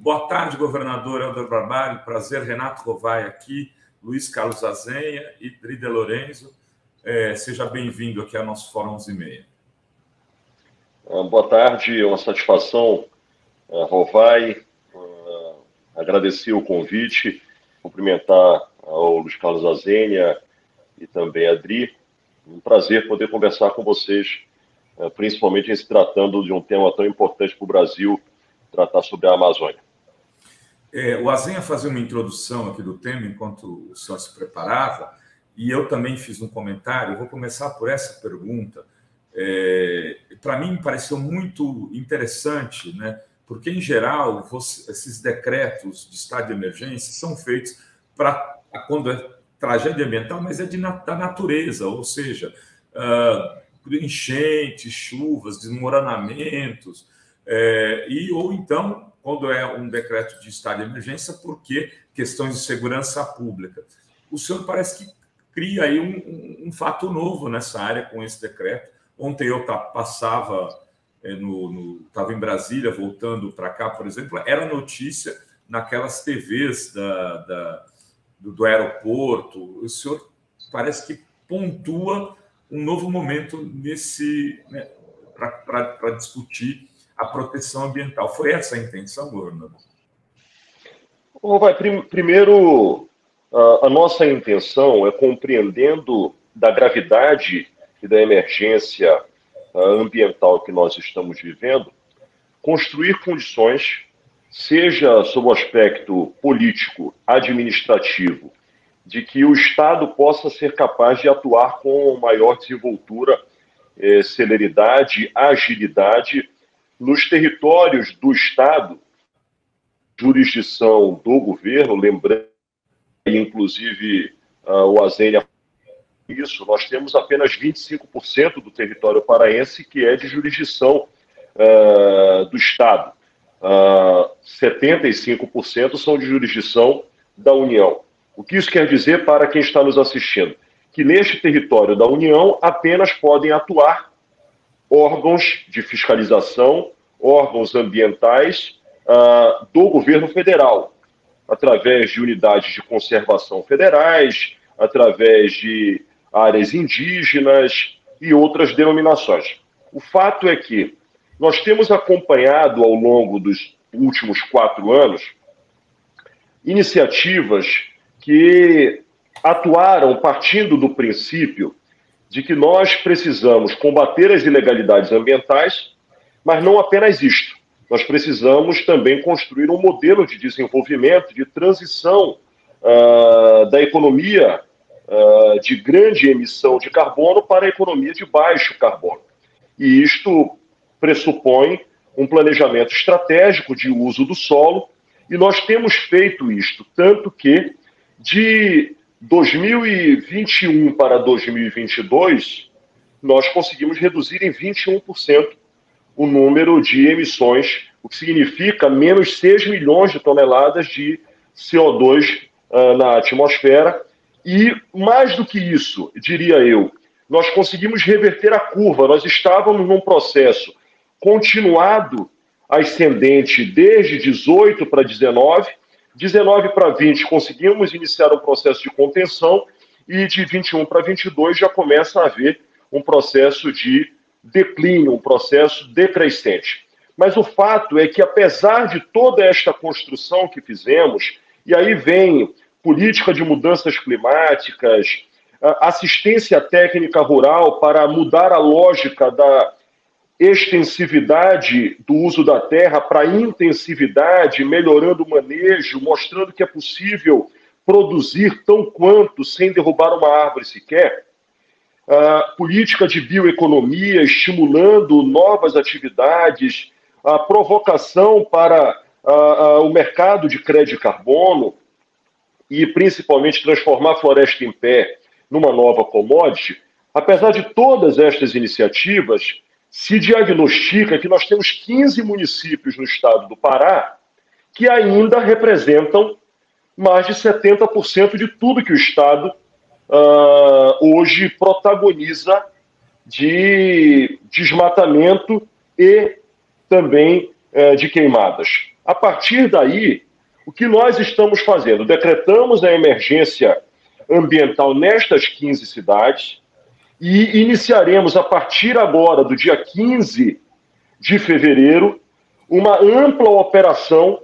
Boa tarde, governador Helder Barbalho. Prazer, Renato Rovai aqui, Luiz Carlos Azenha e Dri De Lorenzo. Seja bem-vindo aqui ao nosso Fórum 11h30. Boa tarde, é uma satisfação, Rovai, agradecer o convite, cumprimentar ao Luiz Carlos Azenha e também a Dri. Um prazer poder conversar com vocês, principalmente em se tratando de um tema tão importante para o Brasil, tratar sobre a Amazônia. O Azenha fazia uma introdução aqui do tema enquanto o senhor se preparava, e eu também fiz um comentário. Eu vou começar por essa pergunta. Para mim, me pareceu muito interessante, né? Porque, em geral, esses decretos de estado de emergência são feitos para quando é tragédia ambiental, mas é da natureza, ou seja, enchentes, chuvas, desmoronamentos, ou então, quando é um decreto de estado de emergência, porque questões de segurança pública. O senhor parece que cria aí um fato novo nessa área com esse decreto. Ontem eu estava em Brasília, voltando para cá, por exemplo, era notícia naquelas TVs do aeroporto. O senhor parece que pontua um novo momento para discutir a proteção ambiental. Foi essa a intenção, governador? Primeiro, a nossa intenção é, compreendendo da gravidade e da emergência ambiental que nós estamos vivendo, construir condições, seja sob o aspecto político, administrativo, de que o Estado possa ser capaz de atuar com maior desenvoltura, celeridade, agilidade nos territórios do Estado, jurisdição do governo. Lembrando, inclusive, o Azenha, isso, nós temos apenas 25% do território paraense que é de jurisdição do Estado. 75% são de jurisdição da União. O que isso quer dizer para quem está nos assistindo? Que neste território da União apenas podem atuar órgãos de fiscalização, órgãos ambientais do governo federal, através de unidades de conservação federais, através de áreas indígenas e outras denominações. O fato é que nós temos acompanhado ao longo dos últimos 4 anos iniciativas que atuaram partindo do princípio de que nós precisamos combater as ilegalidades ambientais, mas não apenas isto. Nós precisamos também construir um modelo de desenvolvimento, de transição da economia de grande emissão de carbono para a economia de baixo carbono. E isto pressupõe um planejamento estratégico de uso do solo, e nós temos feito isto, tanto que de 2021 para 2022, nós conseguimos reduzir em 21% o número de emissões, o que significa menos 6 milhões de toneladas de CO2 na atmosfera. E, mais do que isso, diria eu, nós conseguimos reverter a curva. Nós estávamos num processo continuado ascendente desde 18 para 19, 19 para 20 conseguimos iniciar um processo de contenção, e de 21 para 22 já começa a haver um processo de declínio, um processo decrescente. Mas o fato é que, apesar de toda esta construção que fizemos, e aí vem política de mudanças climáticas, assistência técnica rural para mudar a lógica da extensividade do uso da terra para intensividade, melhorando o manejo, mostrando que é possível produzir tão quanto sem derrubar uma árvore sequer. Política de bioeconomia, estimulando novas atividades, a provocação para o mercado de crédito de carbono e, principalmente, transformar a floresta em pé numa nova commodity. Apesar de todas estas iniciativas, se diagnostica que nós temos 15 municípios no estado do Pará que ainda representam mais de 70% de tudo que o estado hoje protagoniza de desmatamento e também de queimadas. A partir daí, o que nós estamos fazendo? Decretamos a emergência ambiental nestas 15 cidades e iniciaremos, a partir agora, do dia 15 de fevereiro, uma ampla operação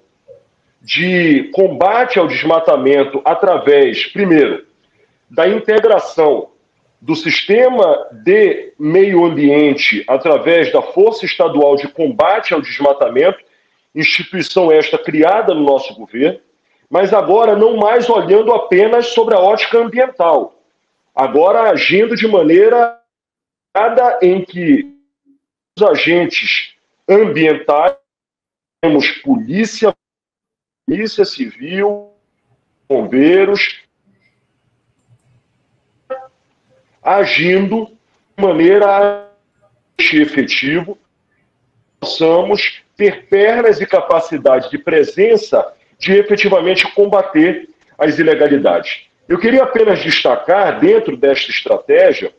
de combate ao desmatamento através, primeiro, da integração do sistema de meio ambiente através da Força Estadual de Combate ao Desmatamento, instituição esta criada no nosso governo, mas agora não mais olhando apenas sobre a ótica ambiental, agora agindo de maneira em que os agentes ambientais, temos polícia civil, bombeiros, agindo de maneira efetiva, possamos ter pernas e capacidade de presença de efetivamente combater as ilegalidades. Eu queria apenas destacar, dentro desta estratégia,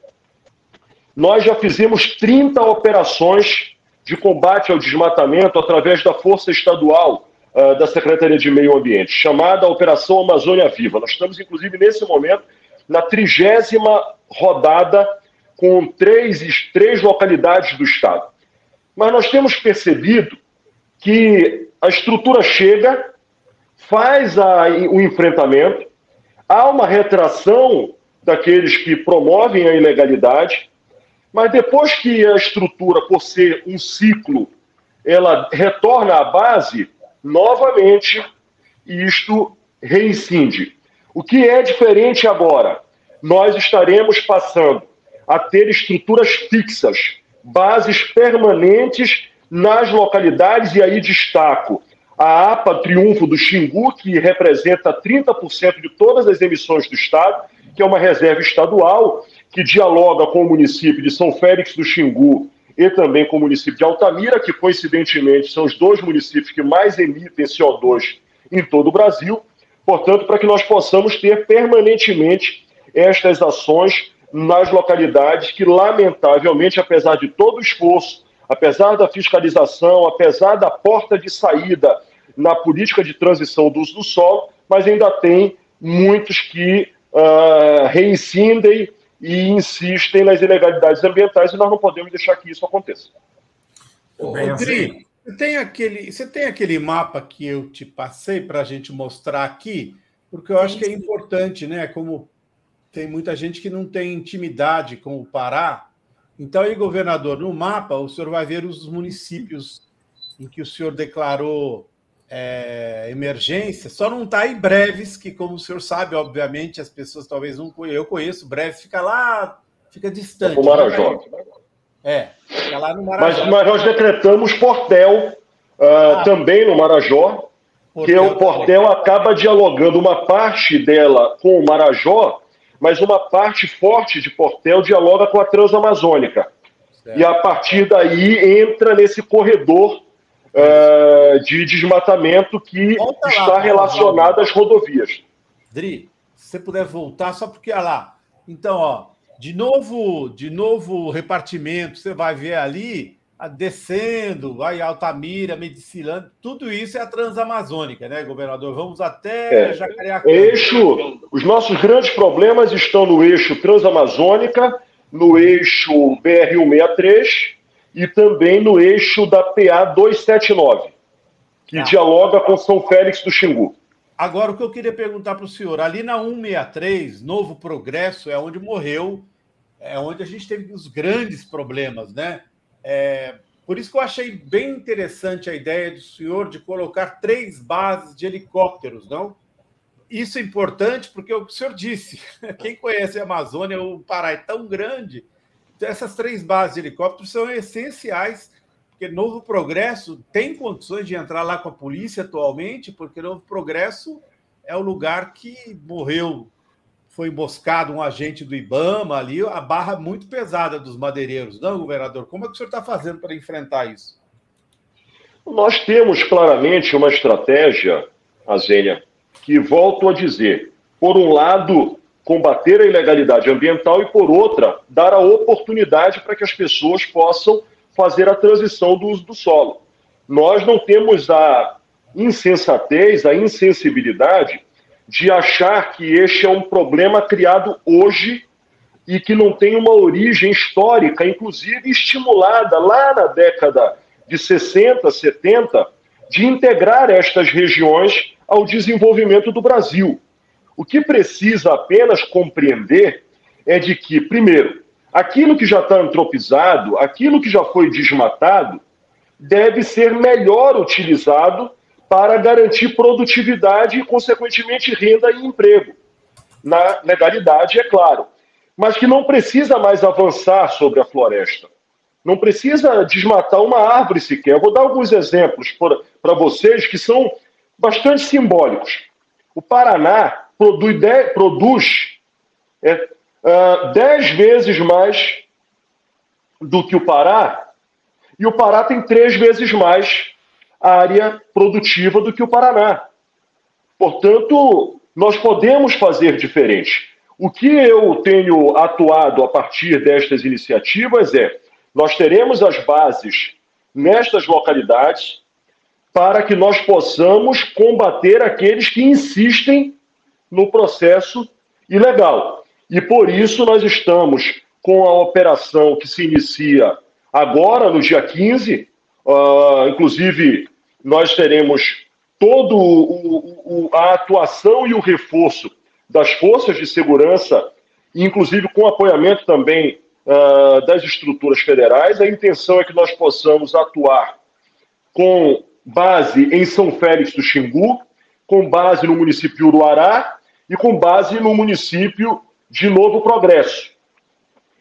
nós já fizemos 30 operações de combate ao desmatamento através da Força Estadual da Secretaria de Meio Ambiente, chamada Operação Amazônia Viva. Nós estamos, inclusive, nesse momento, na 30ª rodada com três localidades do Estado. Mas nós temos percebido que a estrutura chega, faz o enfrentamento, há uma retração daqueles que promovem a ilegalidade, mas depois que a estrutura, por ser um ciclo, ela retorna à base, novamente, isto reincide. O que é diferente agora? Nós estaremos passando a ter estruturas fixas, bases permanentes nas localidades, e aí destaco a APA Triunfo do Xingu, que representa 30% de todas as emissões do Estado, que é uma reserva estadual, que dialoga com o município de São Félix do Xingu e também com o município de Altamira, que coincidentemente são os dois municípios que mais emitem CO2 em todo o Brasil. Portanto, para que nós possamos ter permanentemente estas ações nas localidades que, lamentavelmente, apesar de todo o esforço, apesar da fiscalização, apesar da porta de saída na política de transição do uso do solo, mas ainda tem muitos que reincidem e insistem nas ilegalidades ambientais, e nós não podemos deixar que isso aconteça. Dri, você tem aquele mapa que eu te passei para a gente mostrar aqui? Porque eu acho que é importante, né? Como tem muita gente que não tem intimidade com o Pará. Então, aí, governador, no mapa o senhor vai ver os municípios em que o senhor declarou emergência, só não está em Breves, que, como o senhor sabe, obviamente, as pessoas talvez não conheçam. Eu conheço, Breves fica lá, fica distante. O Marajó. Fica lá no Marajó. Mas nós decretamos Portel também no Marajó, que o Portel acaba dialogando uma parte dela com o Marajó, mas uma parte forte de Portel dialoga com a Transamazônica. Certo. E a partir daí entra nesse corredor de desmatamento que está relacionado às rodovias. Dri, se você puder voltar, só porque, olha lá. Então, de novo repartimento, você vai ver ali, descendo, vai Altamira, Medicilândia, tudo isso é a Transamazônica, né, governador? Vamos até Jacareacanga. Os nossos grandes problemas estão no eixo Transamazônica, no eixo BR-163 e também no eixo da PA 279, que dialoga com São Félix do Xingu. Agora, o que eu queria perguntar para o senhor, ali na 163, Novo Progresso, é onde morreu, é onde a gente teve os grandes problemas, né? Por isso que eu achei bem interessante a ideia do senhor de colocar 3 bases de helicópteros, não? Isso é importante porque o senhor disse, quem conhece a Amazônia, o Pará é tão grande, então essas 3 bases de helicópteros são essenciais, porque Novo Progresso tem condições de entrar lá com a polícia atualmente, porque Novo Progresso é o lugar que morreu, foi emboscado um agente do IBAMA ali, a barra muito pesada dos madeireiros. Não, governador, como é que o senhor está fazendo para enfrentar isso? Nós temos claramente uma estratégia, Azênia, que volto a dizer, por um lado, combater a ilegalidade ambiental e, por outra, dar a oportunidade para que as pessoas possam fazer a transição do uso do solo. Nós não temos a insensatez, a insensibilidade de achar que este é um problema criado hoje e que não tem uma origem histórica, inclusive estimulada lá na década de 60, 70, de integrar estas regiões ao desenvolvimento do Brasil. O que precisa apenas compreender é de que, primeiro, aquilo que já está antropizado, aquilo que já foi desmatado, deve ser melhor utilizado para garantir produtividade e, consequentemente, renda e emprego. Na legalidade, é claro. Mas que não precisa mais avançar sobre a floresta. Não precisa desmatar uma árvore sequer. Eu vou dar alguns exemplos para vocês que são bastante simbólicos. O Paraná produz 10 vezes mais do que o Pará, e o Pará tem 3 vezes mais área produtiva do que o Paraná. Portanto, nós podemos fazer diferente. O que eu tenho atuado a partir destas iniciativas nós teremos as bases nestas localidades para que nós possamos combater aqueles que insistem no processo ilegal. E por isso nós estamos com a operação que se inicia agora, no dia 15, inclusive nós teremos toda a atuação e o reforço das forças de segurança, inclusive com apoiamento também das estruturas federais. A intenção é que nós possamos atuar com base em São Félix do Xingu, com base no município de Uruará e com base no município de Novo Progresso.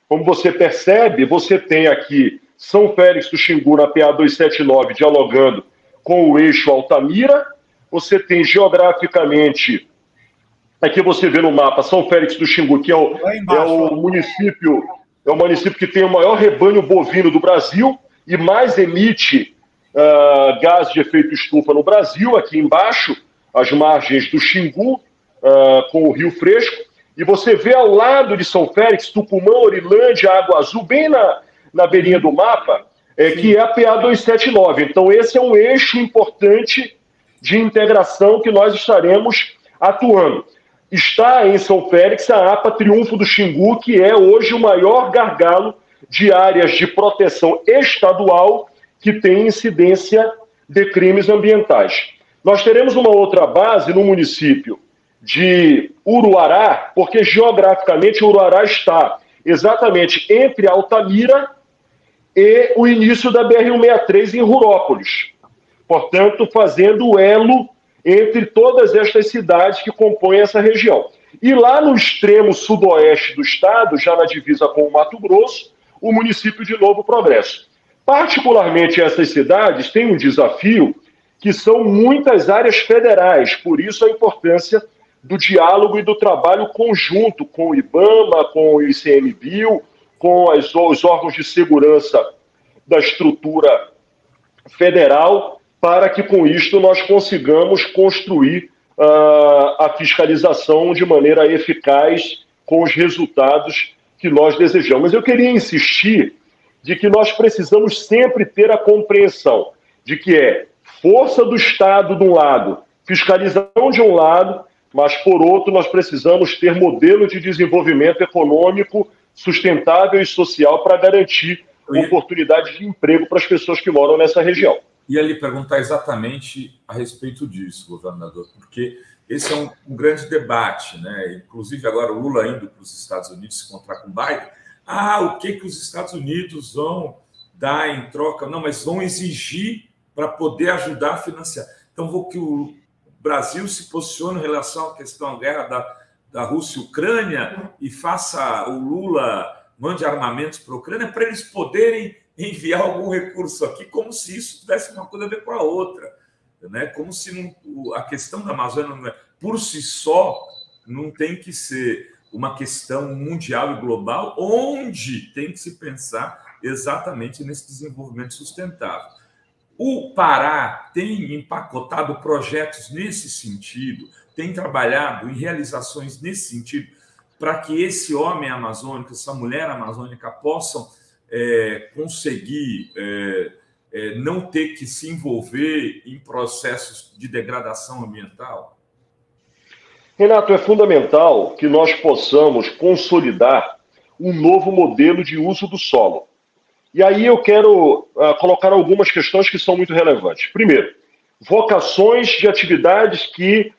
Como você percebe, você tem aqui São Félix do Xingu na PA 279 dialogando com o eixo Altamira. Você tem geograficamente, aqui você vê no mapa, São Félix do Xingu, que é o município que tem o maior rebanho bovino do Brasil e mais emite gás de efeito estufa no Brasil. Aqui embaixo, as margens do Xingu, com o Rio Fresco. E você vê ao lado de São Félix, Tucumã, Orilândia, Água Azul, bem na beirinha do mapa, que é a PA 279. Então, esse é um eixo importante de integração que nós estaremos atuando. Está em São Félix a APA Triunfo do Xingu, que é hoje o maior gargalo de áreas de proteção estadual que tem incidência de crimes ambientais. Nós teremos uma outra base no município de Uruará, porque geograficamente Uruará está exatamente entre Altamira e o início da BR-163 em Rurópolis. Portanto, fazendo o elo entre todas estas cidades que compõem essa região. E lá no extremo sudoeste do estado, já na divisa com o Mato Grosso, o município de Novo Progresso. Particularmente essas cidades têm um desafio que são muitas áreas federais, por isso a importância do diálogo e do trabalho conjunto com o IBAMA, com o ICMBio, com os órgãos de segurança da estrutura federal, para que com isto nós consigamos construir a fiscalização de maneira eficaz com os resultados que nós desejamos. Eu queria insistir de que nós precisamos sempre ter a compreensão de que é força do Estado de um lado, fiscalização de um lado, mas, por outro, nós precisamos ter modelo de desenvolvimento econômico sustentável e social para garantir oportunidades de emprego para as pessoas que moram nessa região. Ia lhe perguntar exatamente a respeito disso, governador, porque esse é um grande debate, né? Inclusive, agora o Lula indo para os Estados Unidos se encontrar com o Biden. O que os Estados Unidos vão dar em troca? Não, mas vão exigir para poder ajudar a financiar. Então, vou que o Brasil se posicione em relação à questão da guerra da Rússia e Ucrânia e faça o Lula, mande armamentos para a Ucrânia para eles poderem enviar algum recurso aqui, como se isso tivesse uma coisa a ver com a outra, né? Como se a questão da Amazônia, por si só, não tem que ser uma questão mundial e global, onde tem que se pensar exatamente nesse desenvolvimento sustentável. O Pará tem empacotado projetos nesse sentido, tem trabalhado em realizações nesse sentido, para que esse homem amazônico, essa mulher amazônica possam conseguir não ter que se envolver em processos de degradação ambiental? Renato, é fundamental que nós possamos consolidar um novo modelo de uso do solo. E aí eu quero colocar algumas questões que são muito relevantes. Primeiro, vocações de atividades que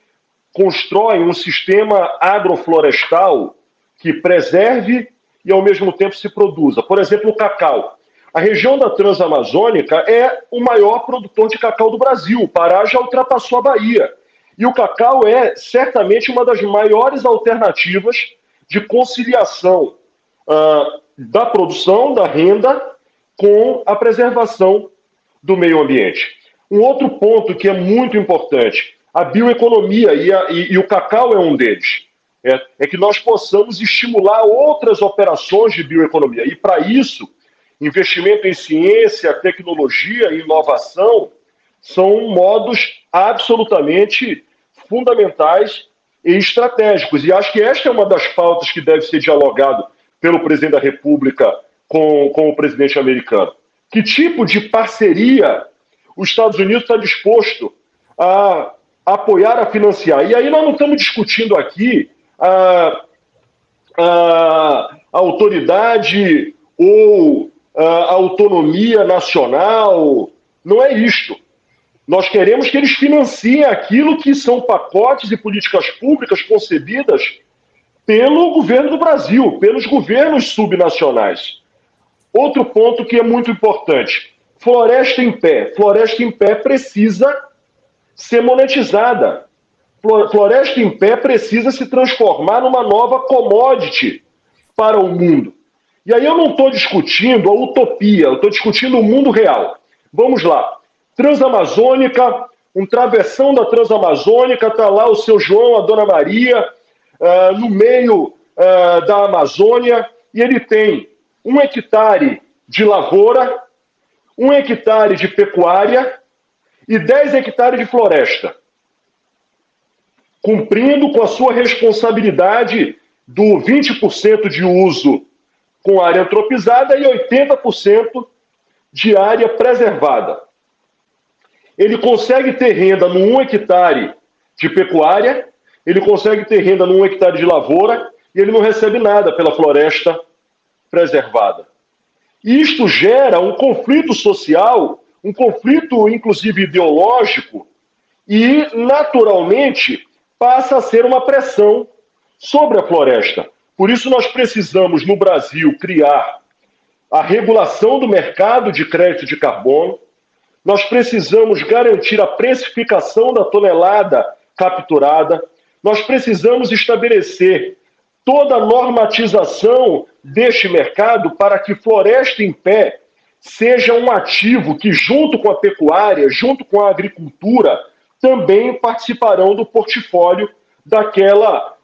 constroem um sistema agroflorestal que preserve e, ao mesmo tempo, se produza. Por exemplo, o cacau. A região da Transamazônica é o maior produtor de cacau do Brasil. O Pará já ultrapassou a Bahia. E o cacau é certamente uma das maiores alternativas de conciliação da produção, da renda, com a preservação do meio ambiente. Um outro ponto que é muito importante, a bioeconomia, e o cacau é um deles, é que nós possamos estimular outras operações de bioeconomia. E, para isso, investimento em ciência, tecnologia e inovação são modos absolutamente fundamentais e estratégicos. E acho que esta é uma das pautas que deve ser dialogado pelo presidente da República com o presidente americano. Que tipo de parceria os Estados Unidos está disposto a apoiar, a financiar? E aí nós não estamos discutindo aqui a autoridade ou a autonomia nacional. Não é isto. Nós queremos que eles financiem aquilo que são pacotes e políticas públicas concebidas pelo governo do Brasil, pelos governos subnacionais. Outro ponto que é muito importante, floresta em pé. Floresta em pé precisa ser monetizada. Floresta em pé precisa se transformar numa nova commodity para o mundo. E aí eu não estou discutindo a utopia, eu estou discutindo o mundo real. Vamos lá. Transamazônica, um travessão da Transamazônica, está lá o seu João, a Dona Maria, no meio da Amazônia, e ele tem 1 hectare de lavoura, 1 hectare de pecuária e 10 hectares de floresta, cumprindo com a sua responsabilidade do 20% de uso com área antropizada e 80% de área preservada. Ele consegue ter renda no 1 hectare de pecuária, ele consegue ter renda no 1 hectare de lavoura e ele não recebe nada pela floresta preservada. Isto gera um conflito social, um conflito inclusive ideológico e, naturalmente, passa a ser uma pressão sobre a floresta. Por isso nós precisamos, no Brasil, criar a regulação do mercado de crédito de carbono. Nós precisamos garantir a precificação da tonelada capturada. Nós precisamos estabelecer toda a normatização deste mercado para que floresta em pé seja um ativo que, junto com a pecuária, junto com a agricultura, também participarão do portfólio daquela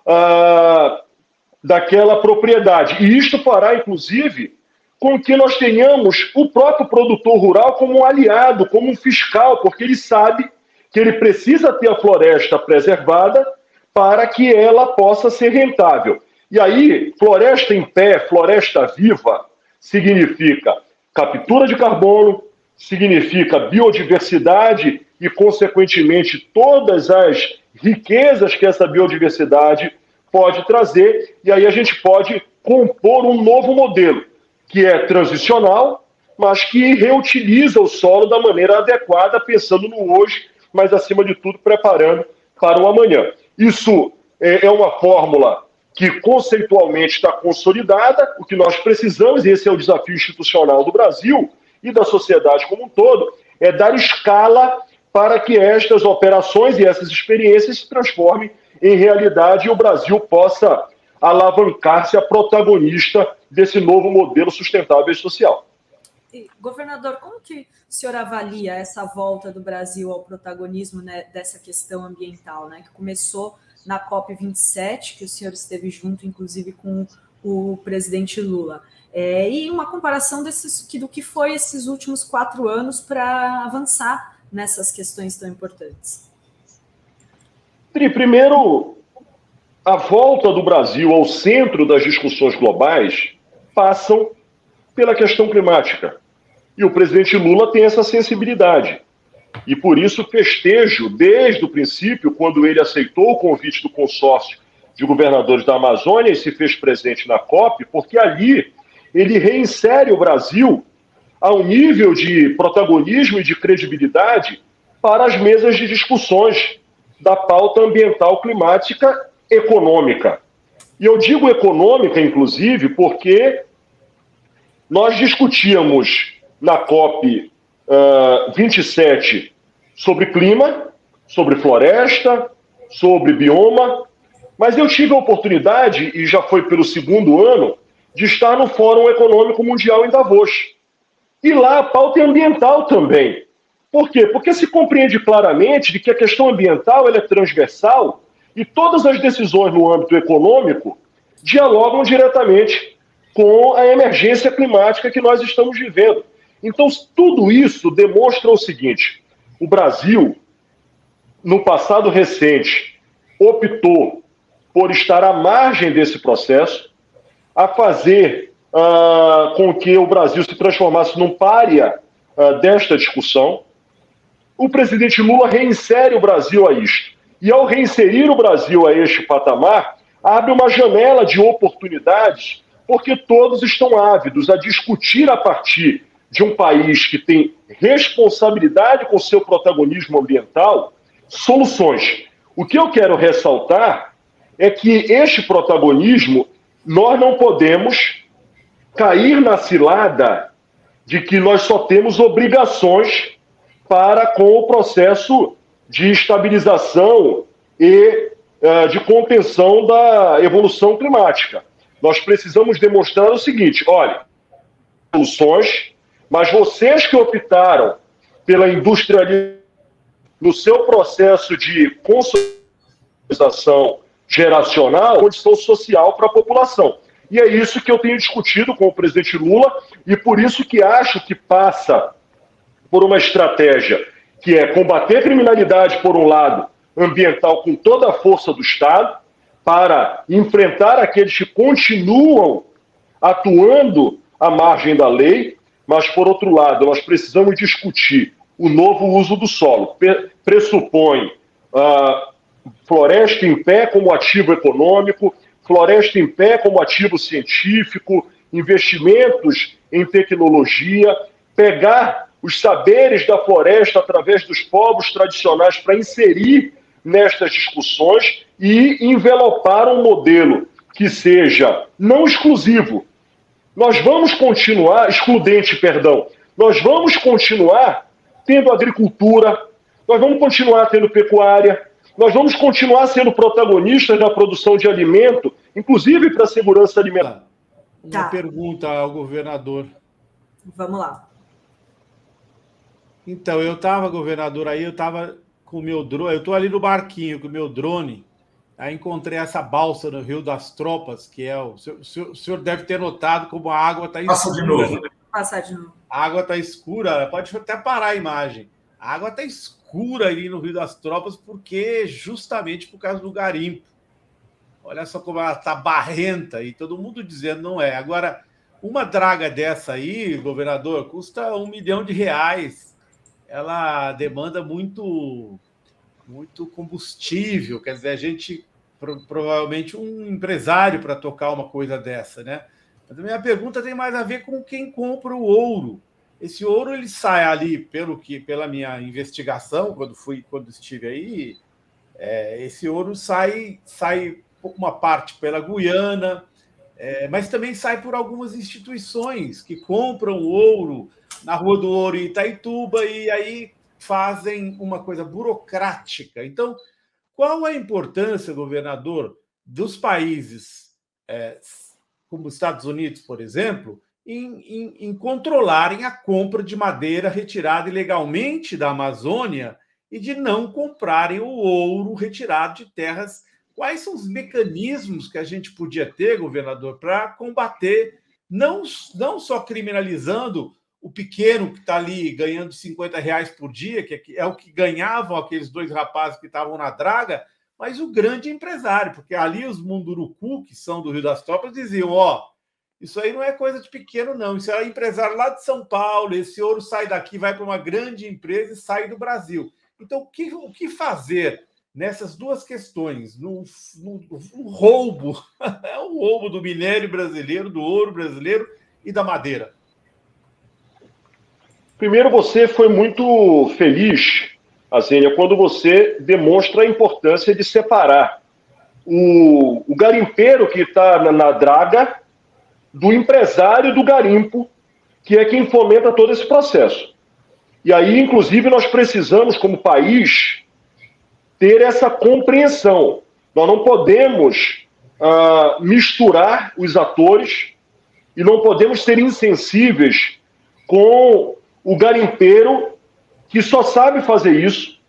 propriedade. E isto fará, inclusive, com que nós tenhamos o próprio produtor rural como um aliado, como um fiscal, porque ele sabe que ele precisa ter a floresta preservada para que ela possa ser rentável. E aí, floresta em pé, floresta viva, significa captura de carbono, significa biodiversidade e, consequentemente, todas as riquezas que essa biodiversidade pode trazer, e aí a gente pode compor um novo modelo, que é transicional, mas que reutiliza o solo da maneira adequada, pensando no hoje, mas, acima de tudo, preparando para o amanhã. Isso é uma fórmula que conceitualmente está consolidada. O que nós precisamos, e esse é o desafio institucional do Brasil e da sociedade como um todo, é dar escala para que estas operações e essas experiências se transformem em realidade e o Brasil possa alavancar-se a protagonista desse novo modelo sustentável e social. Governador, como que o senhor avalia essa volta do Brasil ao protagonismo, né, dessa questão ambiental, né, que começou na COP27, que o senhor esteve junto, inclusive, com o presidente Lula? E uma comparação do que foi esses últimos 4 anos para avançar nessas questões tão importantes. Primeiro, a volta do Brasil ao centro das discussões globais passam pela questão climática. E o presidente Lula tem essa sensibilidade. E por isso festejo, desde o princípio, quando ele aceitou o convite do consórcio de governadores da Amazônia e se fez presente na COP, porque ali ele reinsere o Brasil a um nível de protagonismo e de credibilidade para as mesas de discussões da pauta ambiental, climática, econômica. E eu digo econômica, inclusive, porque nós discutíamos na COP 27 sobre clima, sobre floresta, sobre bioma, mas eu tive a oportunidade, e já foi pelo segundo ano, de estar no Fórum Econômico Mundial em Davos. E lá a pauta é ambiental também. Por quê? Porque se compreende claramente de que a questão ambiental ela é transversal e todas as decisões no âmbito econômico dialogam diretamente com a emergência climática que nós estamos vivendo. Então, tudo isso demonstra o seguinte: o Brasil, no passado recente, optou por estar à margem desse processo, a fazer com que o Brasil se transformasse num pária desta discussão. O presidente Lula reinsere o Brasil a isto. E ao reinserir o Brasil a este patamar, abre uma janela de oportunidades, porque todos estão ávidos a discutir a partir de um país que tem responsabilidade com seu protagonismo ambiental, soluções. O que eu quero ressaltar é que este protagonismo, nós não podemos cair na cilada de que nós só temos obrigações para com o processo de estabilização e de contenção da evolução climática. Nós precisamos demonstrar o seguinte: olha, soluções, mas vocês que optaram pela industrialização no seu processo de consolidação geracional, condição social para a população. E é isso que eu tenho discutido com o presidente Lula, e por isso que acho que passa por uma estratégia que é combater a criminalidade, por um lado, ambiental, com toda a força do Estado, para enfrentar aqueles que continuam atuando à margem da lei, mas, por outro lado, nós precisamos discutir o novo uso do solo. Pressupõe floresta em pé como ativo econômico, floresta em pé como ativo científico, investimentos em tecnologia, pegar os saberes da floresta através dos povos tradicionais para inserir nestas discussões e envelopar um modelo que seja não exclusivo. Nós vamos continuar, excludente, perdão, nós vamos continuar tendo agricultura, nós vamos continuar tendo pecuária, nós vamos continuar sendo protagonistas da produção de alimento, inclusive para a segurança alimentar. Uma pergunta ao governador. Vamos lá. Então, eu estava, governador, aí eu estava com o meu drone, eu estou ali no barquinho com o meu drone, aí encontrei essa balsa no Rio das Tropas, que é o senhor deve ter notado como a água está escura. Passa de novo. Passar de novo. A água está escura, pode até parar a imagem. A água está escura ali no Rio das Tropas, porque justamente por causa do garimpo. Olha só como ela está barrenta, e todo mundo dizendo não é. Agora, uma draga dessa aí, governador, custa R$1 milhão. Ela demanda muito combustível, quer dizer, a gente, provavelmente um empresário para tocar uma coisa dessa, né? Mas a minha pergunta tem mais a ver com quem compra o ouro. Esse ouro ele sai ali, pela minha investigação, quando estive aí, esse ouro sai uma parte pela Guiana, mas também sai por algumas instituições que compram ouro na Rua do Ouro em Itaituba e aí fazem uma coisa burocrática. Então, qual a importância, governador, dos países como os Estados Unidos, por exemplo, em controlarem a compra de madeira retirada ilegalmente da Amazônia e de não comprarem o ouro retirado de terras? Quais são os mecanismos que a gente podia ter, governador, para combater, não só criminalizando o pequeno que está ali ganhando R$50 por dia, que é o que ganhavam aqueles 2 rapazes que estavam na draga, mas o grande empresário, porque ali os Munduruku, que são do Rio das Tropas, diziam, Isso aí não é coisa de pequeno, não. Isso é empresário lá de São Paulo. Esse ouro sai daqui, vai para uma grande empresa e sai do Brasil. Então, o que fazer nessas duas questões? No roubo, é o roubo do minério brasileiro, do ouro brasileiro e da madeira. Primeiro, você foi muito feliz, Azênia, quando você demonstra a importância de separar o garimpeiro que está na draga do empresário do garimpo, que é quem fomenta todo esse processo. E aí, inclusive, nós precisamos, como país, ter essa compreensão. Nós não podemos misturar os atores e não podemos ser insensíveis com o garimpeiro que só sabe fazer isso,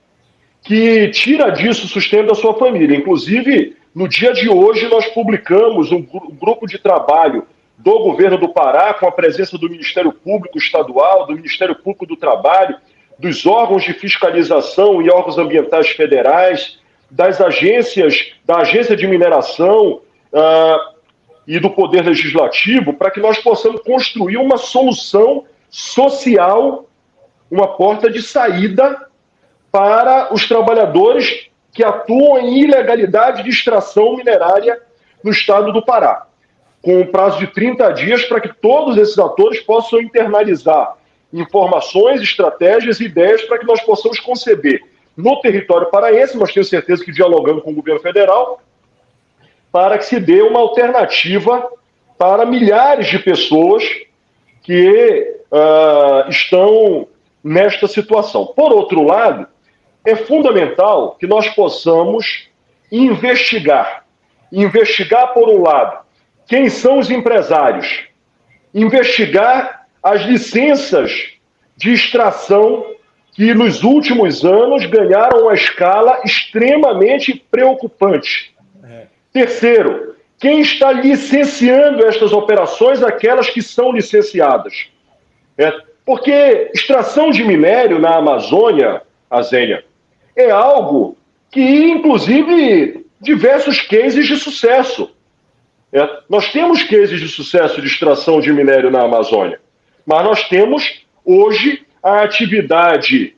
que tira disso o sustento da sua família. Inclusive, no dia de hoje, nós publicamos um grupo de trabalho do governo do Pará, com a presença do Ministério Público Estadual, do Ministério Público do Trabalho, dos órgãos de fiscalização e órgãos ambientais federais, das agências, da Agência de Mineração e do Poder Legislativo, para que nós possamos construir uma solução social, uma porta de saída para os trabalhadores que atuam em ilegalidade de extração minerária no estado do Pará, com um prazo de 30 dias para que todos esses atores possam internalizar informações, estratégias e ideias para que nós possamos conceber no território paraense, mas tenho certeza que dialogando com o governo federal, para que se dê uma alternativa para milhares de pessoas que estão nesta situação. Por outro lado, é fundamental que nós possamos investigar. Investigar, por um lado, quem são os empresários. Investigar as licenças de extração que nos últimos anos ganharam uma escala extremamente preocupante. Terceiro, quem está licenciando estas operações, aquelas que são licenciadas. Porque extração de minério na Amazônia, Azênia, é algo que, inclusive, diversos cases de sucesso. Nós temos cases de sucesso de extração de minério na Amazônia, mas nós temos, hoje, a atividade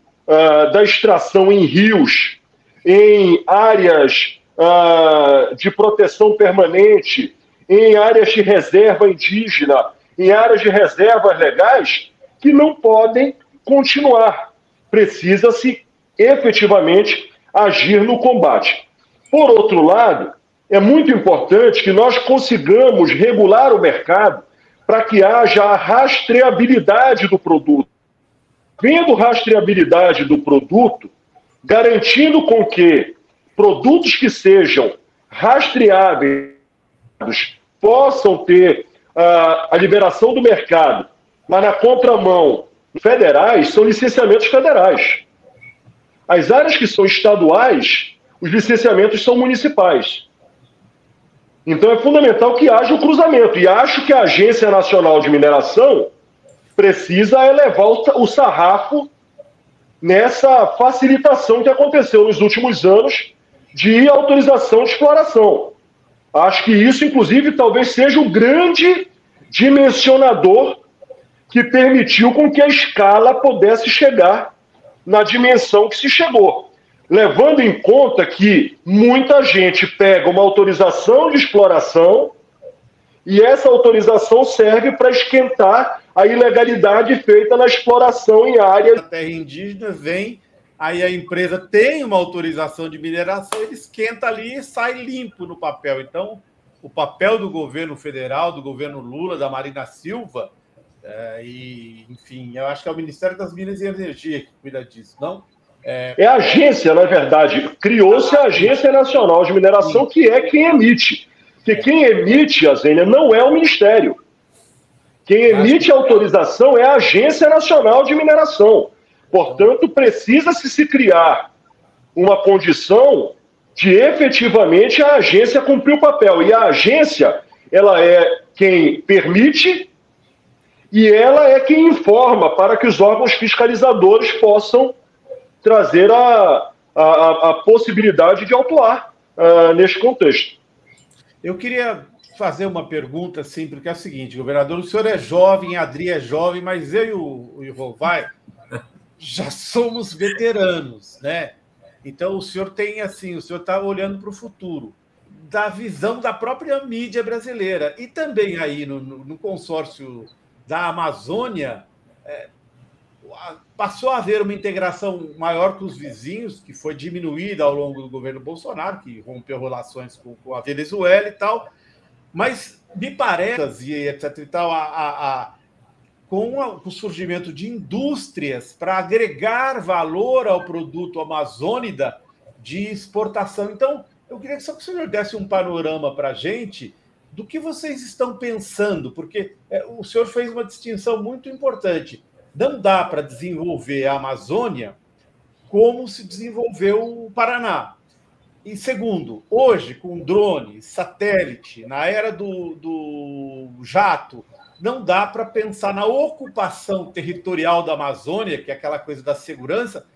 da extração em rios, em áreas de proteção permanente, em áreas de reserva indígena, em áreas de reservas legais, que não podem continuar. Precisa-se efetivamente agir no combate. Por outro lado, é muito importante que nós consigamos regular o mercado para que haja a rastreabilidade do produto. Vendo rastreabilidade do produto, garantindo com que produtos que sejam rastreáveis possam ter a liberação do mercado, mas na contramão federais, são licenciamentos federais. As áreas que são estaduais, os licenciamentos são municipais. Então é fundamental que haja o cruzamento. E acho que a Agência Nacional de Mineração precisa elevar o sarrafo nessa facilitação que aconteceu nos últimos anos de autorização de exploração. Acho que isso, inclusive, talvez seja o grande dimensionador que permitiu com que a escala pudesse chegar na dimensão que se chegou. Levando em conta que muita gente pega uma autorização de exploração e essa autorização serve para esquentar a ilegalidade feita na exploração em áreas... A terra indígena vem, aí a empresa tem uma autorização de mineração, ele esquenta ali e sai limpo no papel. Então, o papel do governo federal, do governo Lula, da Marina Silva, enfim, eu acho que é o Ministério das Minas e Energia que cuida disso, não? É a agência, na verdade. Criou-se a Agência Nacional de Mineração, que é quem emite. Porque quem emite, Azênia, não é o Ministério. Quem emite a autorização é a Agência Nacional de Mineração. Portanto, precisa-se se criar uma condição de efetivamente a agência cumprir o papel. E a agência, ela é quem permite e ela é quem informa para que os órgãos fiscalizadores possam trazer a possibilidade de autuar neste contexto. Eu queria fazer uma pergunta, assim, porque é o seguinte, governador, o senhor é jovem, a Adri é jovem, mas eu e o Rovai já somos veteranos, né? Então, o senhor tem, assim, o senhor está olhando para o futuro, da visão da própria mídia brasileira. E também aí no consórcio da Amazônia, passou a haver uma integração maior com os vizinhos, que foi diminuída ao longo do governo Bolsonaro, que rompeu relações com a Venezuela e tal, mas me parece, e etc. e tal, com o surgimento de indústrias para agregar valor ao produto amazônida de exportação. Então, eu queria só que o senhor desse um panorama para a gente do que vocês estão pensando, porque o senhor fez uma distinção muito importante. Não dá para desenvolver a Amazônia como se desenvolveu o Paraná. E segundo, hoje, com drone, satélite, na era do jato, não dá para pensar na ocupação territorial da Amazônia, que é aquela coisa da segurança,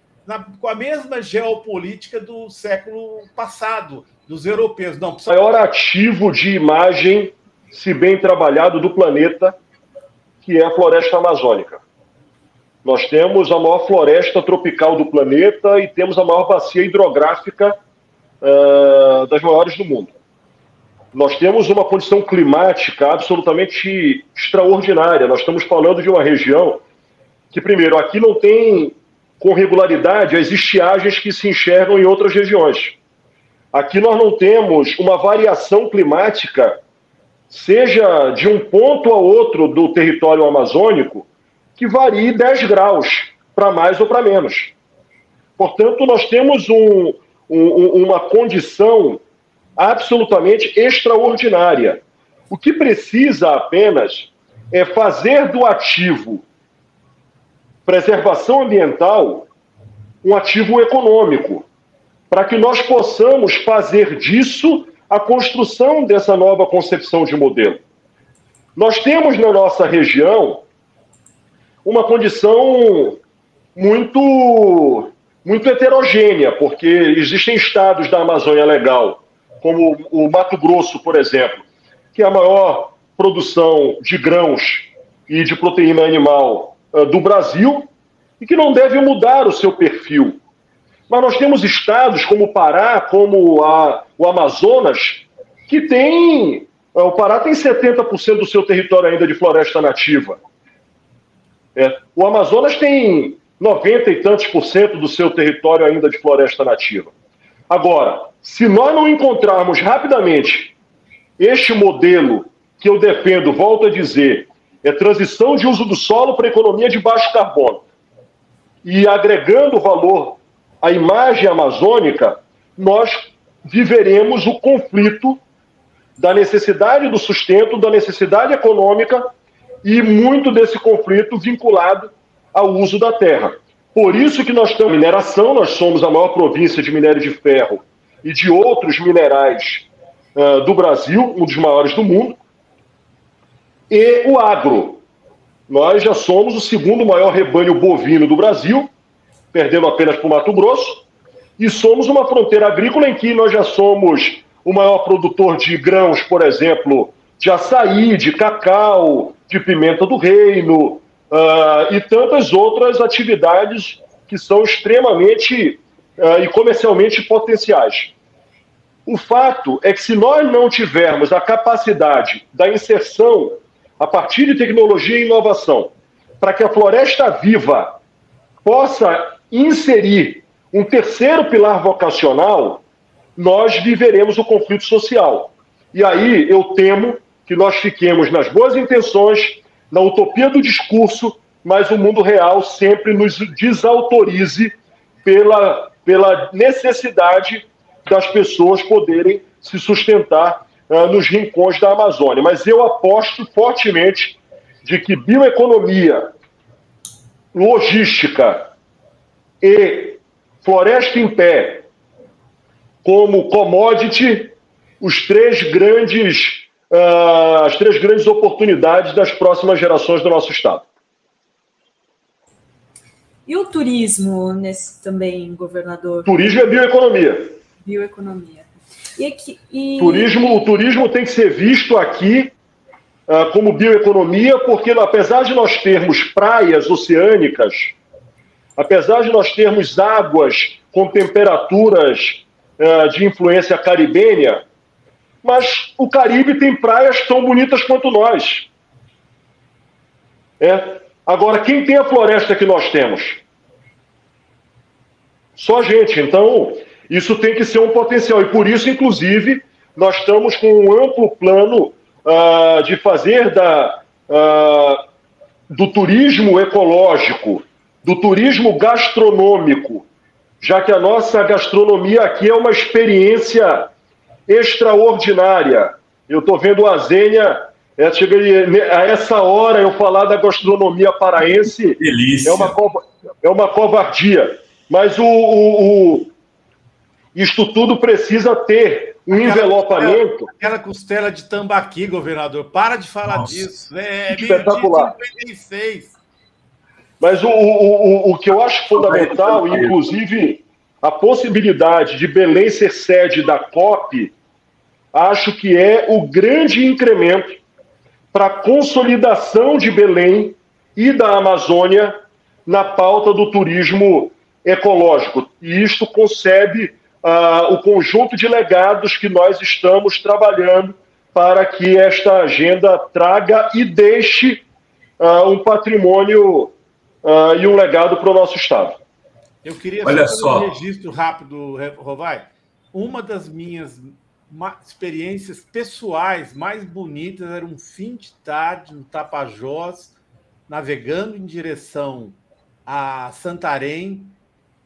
com a mesma geopolítica do século passado, dos europeus. Não, o maior ativo de imagem, se bem trabalhado, do planeta, que é a floresta amazônica. Nós temos a maior floresta tropical do planeta e temos a maior bacia hidrográfica das maiores do mundo. Nós temos uma condição climática absolutamente extraordinária. Nós estamos falando de uma região que, primeiro, aqui não tem com regularidade as estiagens que se enxergam em outras regiões. Aqui nós não temos uma variação climática, seja de um ponto a outro do território amazônico, que varie 10 graus, para mais ou para menos. Portanto, nós temos uma condição absolutamente extraordinária. O que precisa apenas é fazer do ativo preservação ambiental um ativo econômico, para que nós possamos fazer disso a construção dessa nova concepção de modelo. Nós temos na nossa região uma condição muito heterogênea, porque existem estados da Amazônia Legal, como o Mato Grosso, por exemplo, que é a maior produção de grãos e de proteína animal do Brasil, e que não deve mudar o seu perfil. Mas nós temos estados como o Pará, como o Amazonas, que tem... O Pará tem 70% do seu território ainda de floresta nativa. O Amazonas tem 90 e tantos % do seu território ainda de floresta nativa. Agora, se nós não encontrarmos rapidamente este modelo que eu defendo, volto a dizer, é transição de uso do solo para economia de baixo carbono, e agregando valor à imagem amazônica, nós viveremos o conflito da necessidade do sustento, da necessidade econômica e muito desse conflito vinculado ao uso da terra. Por isso que nós temos mineração, nós somos a maior província de minério de ferro e de outros minerais do Brasil, um dos maiores do mundo, e o agro. Nós já somos o segundo maior rebanho bovino do Brasil, perdendo apenas para o Mato Grosso, e somos uma fronteira agrícola em que nós já somos o maior produtor de grãos, por exemplo, de açaí, de cacau, de pimenta do reino, e tantas outras atividades que são extremamente e comercialmente potenciais. O fato é que se nós não tivermos a capacidade da inserção a partir de tecnologia e inovação, para que a floresta viva possa inserir um terceiro pilar vocacional, nós viveremos o conflito social. E aí eu temo que nós fiquemos nas boas intenções, na utopia do discurso, mas o mundo real sempre nos desautorize pela necessidade das pessoas poderem se sustentar nos rincões da Amazônia. Mas eu aposto fortemente de que bioeconomia, logística e floresta em pé, como commodity, as três grandes oportunidades das próximas gerações do nosso Estado. E o turismo nesse também, governador? Turismo é bioeconomia. Bioeconomia. O turismo tem que ser visto aqui como bioeconomia, porque apesar de nós termos praias oceânicas, apesar de nós termos águas com temperaturas de influência caribenha, mas o Caribe tem praias tão bonitas quanto nós. Agora, quem tem a floresta que nós temos? Só a gente. Então, isso tem que ser um potencial. E por isso, inclusive, nós estamos com um amplo plano de fazer do turismo ecológico, do turismo gastronômico, já que a nossa gastronomia aqui é uma experiência extraordinária. Eu estou vendo a Zênia, a essa hora eu falar da gastronomia paraense. Delícia. É uma covardia. Mas isto tudo precisa ter um envelopamento. Aquela costela de tambaqui, governador, para de falar disso. Espetacular. 56. Mas o que eu acho fundamental, inclusive a possibilidade de Belém ser sede da COP, acho que é o grande incremento para a consolidação de Belém e da Amazônia na pauta do turismo ecológico. E isto concebe o conjunto de legados que nós estamos trabalhando para que esta agenda traga e deixe um patrimônio e um legado para o nosso Estado. Eu queria fazer um registro rápido, Rovai. Uma das minhas experiências pessoais mais bonitas era um fim de tarde no Tapajós, navegando em direção a Santarém,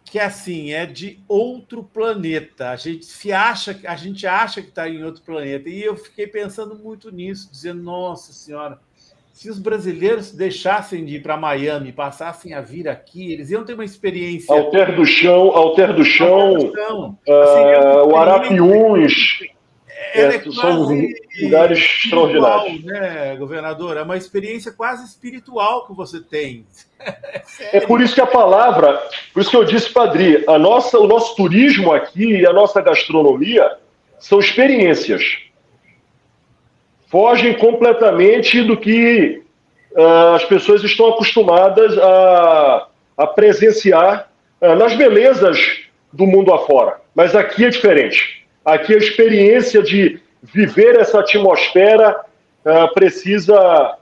que assim é de outro planeta. A gente acha que está em outro planeta. E eu fiquei pensando muito nisso, dizendo, nossa senhora, se os brasileiros deixassem de ir para Miami, passassem a vir aqui, eles iam ter uma experiência... Alter do Chão, o Arapiuns, são lugares extraordinários. Né, governador? É uma experiência quase espiritual que você tem. É por isso que a palavra, por isso que eu disse, Padri, o nosso turismo aqui e a nossa gastronomia são experiências. Fogem completamente do que as pessoas estão acostumadas a presenciar nas belezas do mundo afora. Mas aqui é diferente. Aqui a experiência de viver essa atmosfera precisa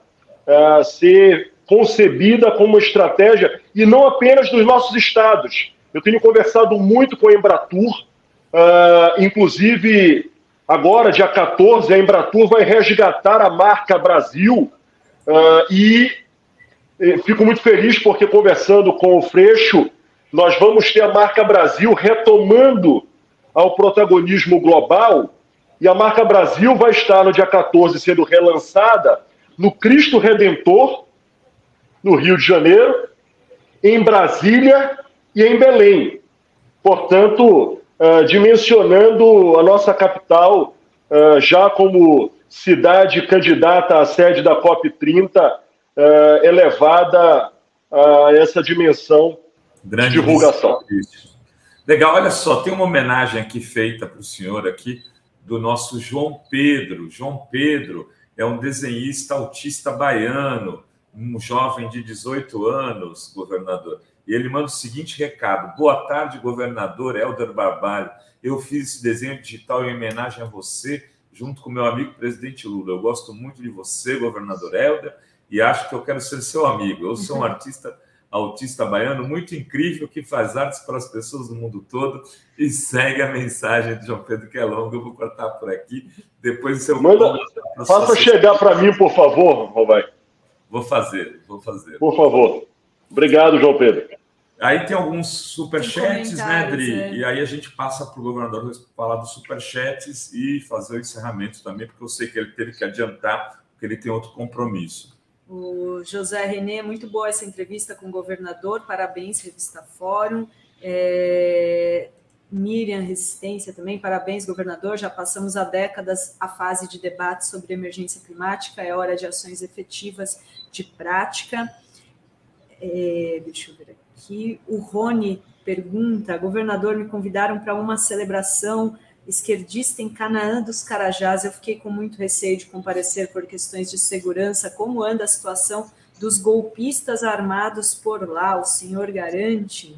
ser concebida como uma estratégia, e não apenas dos nossos estados. Eu tenho conversado muito com a Embratur, inclusive... Agora, dia 14, a Embratur vai resgatar a marca Brasil e fico muito feliz porque, conversando com o Freixo, nós vamos ter a marca Brasil retomando ao protagonismo global, e a marca Brasil vai estar no dia 14 sendo relançada no Cristo Redentor, no Rio de Janeiro, em Brasília e em Belém. Portanto... dimensionando a nossa capital já como cidade candidata à sede da COP30, elevada a essa dimensão de divulgação. Legal, olha só, tem uma homenagem aqui feita para o senhor aqui, do nosso João Pedro. João Pedro é um desenhista autista baiano, um jovem de 18 anos, governador. E ele manda o seguinte recado: boa tarde, governador Helder Barbalho. Eu fiz esse desenho digital em homenagem a você, junto com meu amigo presidente Lula. Eu gosto muito de você, governador Helder, e acho que eu quero ser seu amigo. Eu sou um artista autista baiano muito incrível que faz artes para as pessoas do mundo todo, e segue a mensagem de João Pedro, que é longa. Eu vou cortar por aqui. Depois o seu... Faça chegar para mim, por favor, Rovai. Vou fazer. Por favor. Obrigado, João Pedro. Aí tem alguns superchats, né, Dri? E aí a gente passa para o governador falar dos superchats e fazer o encerramento também, porque eu sei que ele teve que adiantar, porque ele tem outro compromisso. O José René, muito boa essa entrevista com o governador, parabéns, Revista Fórum. Miriam Resistência também, parabéns, governador, já passamos há décadas a fase de debate sobre emergência climática, é hora de ações efetivas de prática. Deixa eu ver aqui, o Rony pergunta: governador, me convidaram para uma celebração esquerdista em Canaã dos Carajás. Eu fiquei com muito receio de comparecer por questões de segurança. Como anda a situação dos golpistas armados por lá? O senhor garante?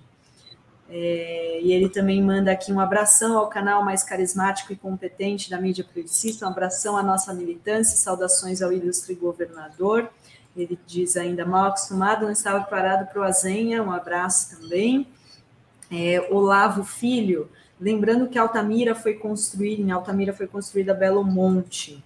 E ele também manda aqui um abração ao canal mais carismático e competente da mídia progressista, um abração à nossa militância, saudações ao ilustre governador. Ele diz ainda, mal acostumado, não estava preparado para o Azenha, um abraço também. Olavo Filho, lembrando que Altamira foi construída Belo Monte.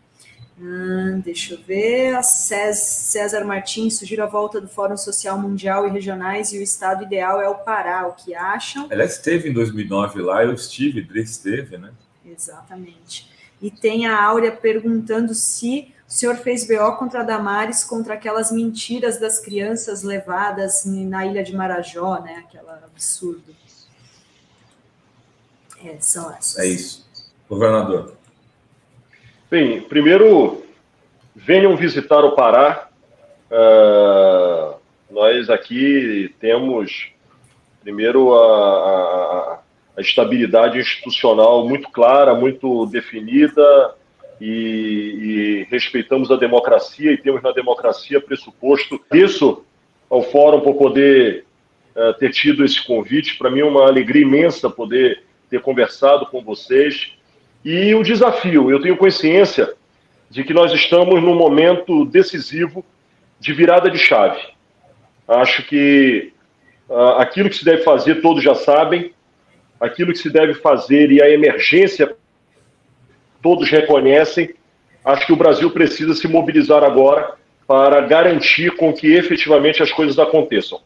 Deixa eu ver, César Martins sugere a volta do Fórum Social Mundial e Regionais e o estado ideal é o Pará, o que acham? Ela esteve em 2009 lá, eu estive, Dre esteve, né? Exatamente. E tem a Áurea perguntando se o senhor fez BO contra a Damares, contra aquelas mentiras das crianças levadas na ilha de Marajó, né? Aquela absurdo. São essas. É isso. Governador. Bem, primeiro, venham visitar o Pará. Nós aqui temos, primeiro, a estabilidade institucional muito clara, muito definida, e respeitamos a democracia, e temos na democracia pressuposto isso ao Fórum por poder ter tido esse convite. Para mim é uma alegria imensa poder ter conversado com vocês. E o desafio, eu tenho consciência de que nós estamos num momento decisivo de virada de chave. Acho que aquilo que se deve fazer, todos já sabem, aquilo que se deve fazer e a emergência, todos reconhecem. Acho que o Brasil precisa se mobilizar agora para garantir com que efetivamente as coisas aconteçam.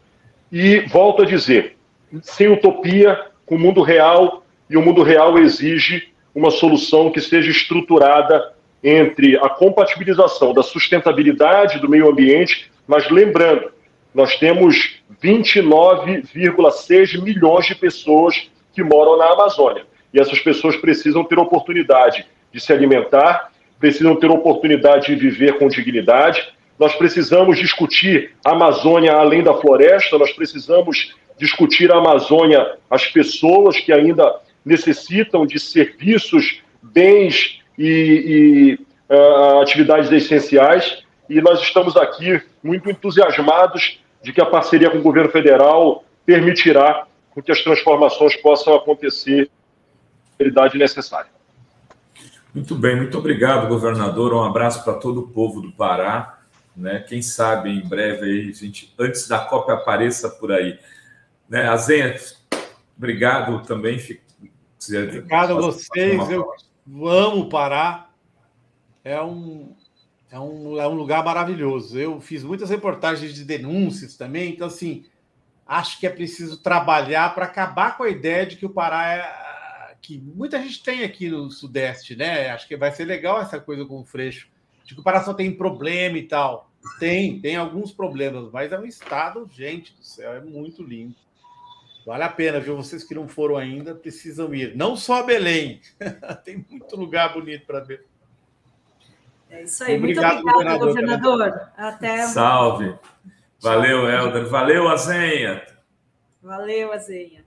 E volto a dizer, sem utopia, com o mundo real, e o mundo real exige uma solução que seja estruturada entre a compatibilização da sustentabilidade do meio ambiente, mas lembrando, nós temos 29,6 milhões de pessoas que moram na Amazônia. E essas pessoas precisam ter oportunidade de se alimentar, precisam ter oportunidade de viver com dignidade. Nós precisamos discutir a Amazônia além da floresta, nós precisamos discutir a Amazônia, as pessoas que ainda necessitam de serviços, bens e atividades essenciais, e nós estamos aqui muito entusiasmados de que a parceria com o governo federal permitirá que as transformações possam acontecer com a qualidade necessária. Muito bem, muito obrigado, governador. Um abraço para todo o povo do Pará, né? Quem sabe em breve aí, gente, antes da COP apareça por aí. Né? Azenha, obrigado também. Obrigado a vocês, eu amo o Pará, é um lugar maravilhoso. Eu fiz muitas reportagens de denúncias também, então, assim, acho que é preciso trabalhar para acabar com a ideia de que o Pará que muita gente tem aqui no Sudeste, né? Acho que vai ser legal essa coisa com o Freixo, de que o Pará só tem problema e tal. Tem alguns problemas, mas é um estado, gente do céu, é muito lindo. Vale a pena, viu? Vocês que não foram ainda, precisam ir. Não só a Belém. Tem muito lugar bonito para ver. É isso aí. Obrigado, muito obrigado, governador. Até. Salve. Valeu, Helder. Valeu, Azenha. Valeu, Azenha.